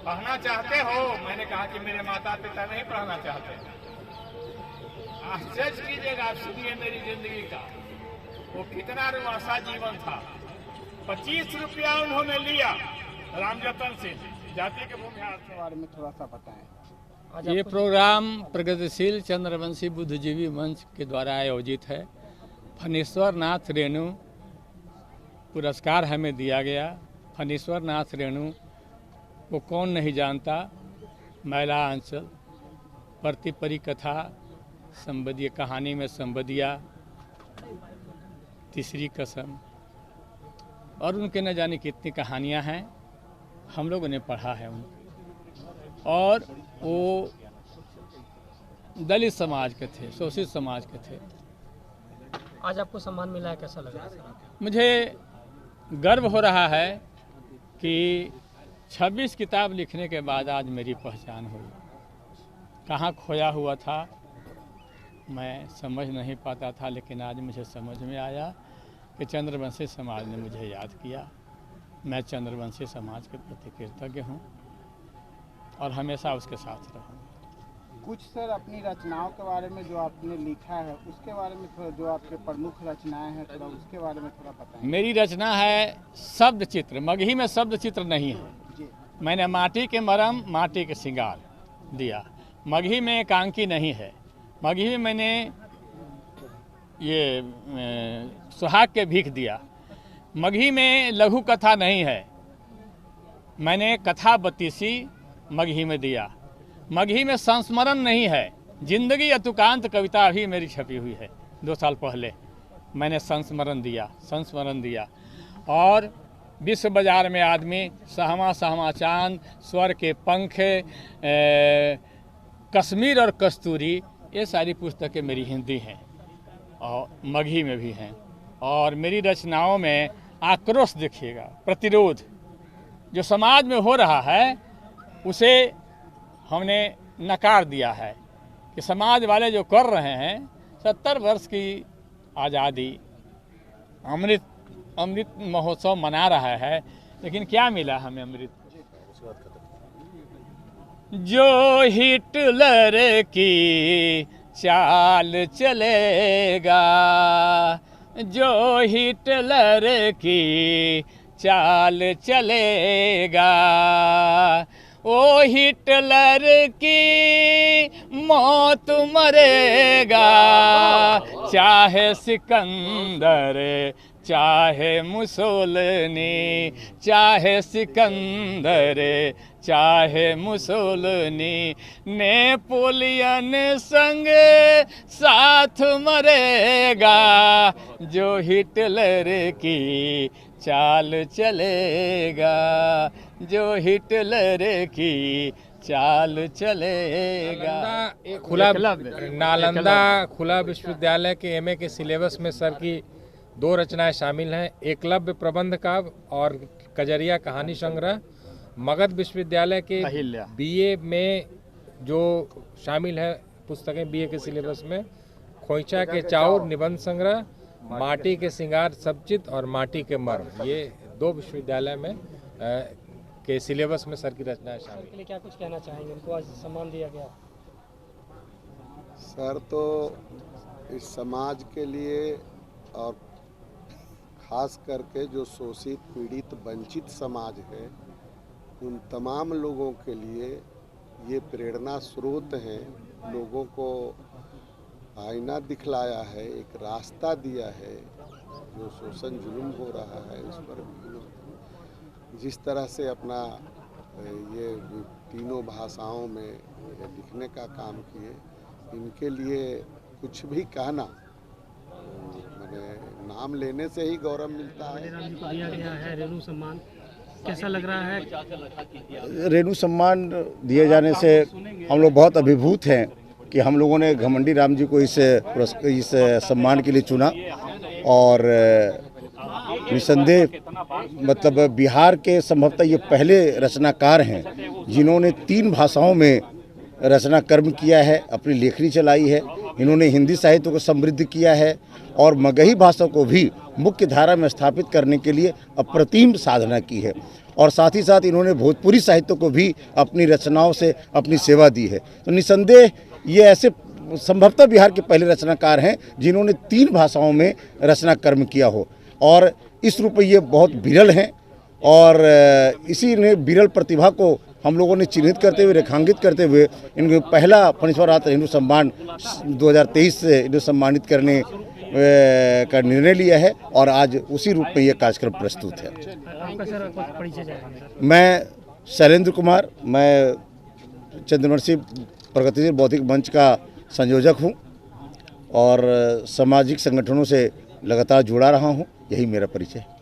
पढ़ना चाहते हो? मैंने कहा कि मेरे माता पिता नहीं पढ़ना चाहते। आश्चर्य कीजिएगा, आप सुनिए मेरी जिंदगी का वो कितना रुआसा जीवन था। 25 रुपया उन्होंने लिया रामजतन सिंह जाति के भूमिहार के बारे में थोड़ा सा बताएं। ये प्रोग्राम प्रगतिशील चंद्रवंशी बुद्धिजीवी मंच के द्वारा आयोजित है। फणीश्वर नाथ रेणु पुरस्कार हमें दिया गया। फणीश्वर नाथ रेणु को कौन नहीं जानता। महिला अंचल, प्रतिपरी कथा, संबदीय कहानी में संबदिया, तीसरी कसम और उनके न जाने कितनी कहानियां हैं। हम लोगों ने पढ़ा है उनको। और वो दलित समाज के थे, शोषित समाज के थे। आज आपको सम्मान मिला है, कैसा लग रहा है? मुझे गर्व हो रहा है कि 26 किताब लिखने के बाद आज मेरी पहचान हुई। कहाँ खोया हुआ था मैं समझ नहीं पाता था, लेकिन आज मुझे समझ में आया कि चंद्रवंशी समाज ने मुझे याद किया। मैं चंद्रवंशी समाज के प्रति कृतज्ञ हूँ और हमेशा उसके साथ रहूँगा। कुछ सर अपनी रचनाओं के बारे में जो आपने लिखा है उसके बारे में थोड़ा, जो आपके प्रमुख रचनाएं हैं थोड़ा उसके बारे में थोड़ा बताएं। मेरी रचना है शब्द चित्र। मगही में शब्द चित्र नहीं है। मैंने माटी के मरम, माटी के श्रृंगार दिया। मगही में एकांकी नहीं है। मगही में मैंने ये सुहाग के भीख दिया। मगही में लघु कथा नहीं है। मैंने कथा बत्तीसी मगही में दिया। मगही में संस्मरण नहीं है। जिंदगी अतुकांत कविता भी मेरी छपी हुई है। 2 साल पहले मैंने संस्मरण दिया। और विश्व बाजार में आदमी, सहमा सहमा चांद, स्वर के पंख, कश्मीर और कस्तूरी, ये सारी पुस्तकें मेरी हिंदी हैं और मगही में भी हैं। और मेरी रचनाओं में आक्रोश देखिएगा, प्रतिरोध जो समाज में हो रहा है उसे हमने नकार दिया है कि समाज वाले जो कर रहे हैं 70 वर्ष की आज़ादी, अमृत महोत्सव मना रहा है, लेकिन क्या मिला हमें अमृत? जो हिटलर की चाल चलेगा, जो हिटलर की चाल चलेगा, ओ हिटलर की मौत मरेगा। चाहे सिकंदर, चाहे मुसोलिनी, चाहे सिकंदर, चाहे मुसोलिनी, नेपोलियन संग साथ मरेगा। जो हिटलर की चाल चलेगा, जो हिटलर की चाल चलेगा। नालंदा खुला विश्वविद्यालय के एमए के सिलेबस में सर की 2 रचनाएं शामिल हैं, एकलव्य प्रबंध काव्य और कजरिया कहानी संग्रह। मगध विश्वविद्यालय के बीए में जो शामिल है पुस्तकें बीए के सिलेबस में, खोइचा के चाउर निबंध संग्रह, माटी के श्रृंगार सबचित और माटी के मर्म, ये 2 विश्वविद्यालय में के सिलेबस में सर की रचनाएं शामिल। के लिए क्या कुछ कहना चाहेंगे? उनको आज सम्मान दिया गया। सर तो इस समाज के लिए और खास करके जो शोषित, पीड़ित, वंचित समाज है उन तमाम लोगों के लिए ये प्रेरणा स्रोत हैं। लोगों को आईना दिखलाया है, एक रास्ता दिया है। जो शोषण जुल्म हो रहा है उस पर जिस तरह से अपना ये तीनों भाषाओं में लिखने का काम किए, इनके लिए कुछ भी कहना मैंने नाम लेने से ही गौरव मिलता है। दिया गया है रेणु सम्मान, कैसा लग रहा है? रेणु सम्मान दिए जाने से हम लोग बहुत अभिभूत हैं कि हम लोगों ने घमंडी राम जी को इस सम्मान के लिए चुना। और निसंदेह मतलब बिहार के संभवतः ये पहले रचनाकार हैं जिन्होंने 3 भाषाओं में रचना कर्म किया है, अपनी लेखनी चलाई है। इन्होंने हिंदी साहित्य को समृद्ध किया है और मगही भाषा को भी मुख्य धारा में स्थापित करने के लिए अप्रतिम साधना की है। और साथ ही साथ इन्होंने भोजपुरी साहित्य को भी अपनी रचनाओं से अपनी सेवा दी है। तो निसंदेह ये ऐसे संभवतः बिहार के पहले रचनाकार हैं जिन्होंने 3 भाषाओं में रचना कर्म किया हो, और इस रूप में ये बहुत विरल हैं। और इसी ने विरल प्रतिभा को हम लोगों ने चिन्हित करते हुए, रेखांकित करते हुए इनको पहला फणीश्वररात्र हिंदू सम्मान 2023 से इन्हें सम्मानित करने का निर्णय लिया है, और आज उसी रूप में यह कार्यक्रम प्रस्तुत है। आपका सर कुछ परिचय जाएगा? मैं शैलेंद्र कुमार, मैं चंद्रवंशी प्रगतिशील बौद्धिक मंच का संयोजक हूं और सामाजिक संगठनों से लगातार जुड़ा रहा हूं। यही मेरा परिचय है।